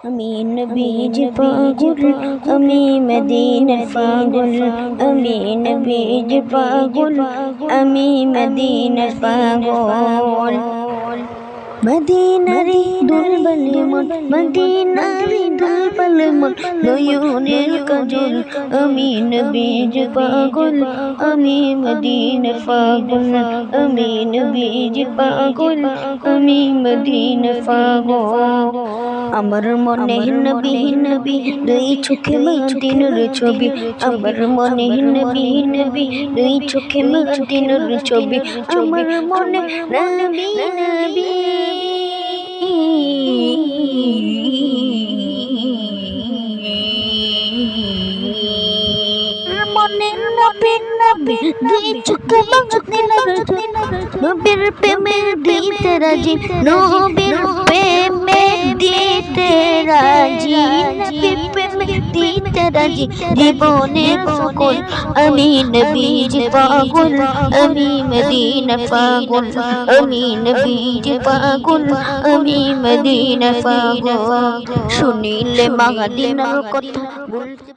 আমি নবীজি পাগল, আমি মদিনার পাগল, আমি নবীজি পাগল, আমি মদিনার পাগল। মদিনারি দুলবলে মন, মদিনারি দুলবলে মন, নয়নের কাজল, আমি নবীজি পাগল, আমি মদিনার পাগল, আমি নবীজি পাগল, আমি মদিনার পাগল। আমার মনে নবী নবী, দুই চোখে মদিনার ছবি, আমার মনে নবী নবী, দুই চোখে মদিনার ছবি, আমার মনে নবী নবী। মনে নবী নবী, দুই চোখে মদিনার ছবি, নবীর প্রেমে দিতে রাজি, নবীর প্রেমে দিতে রাজি, নবীর প্রেমে দিতে রাজি, জীবনের সকল আমি নবীজি পাগল, আমি মদিনা পাগল, আমি নবীজি পাগল, আমি মদিনা পাগল। শুনিলে মদিনার কথা বলতে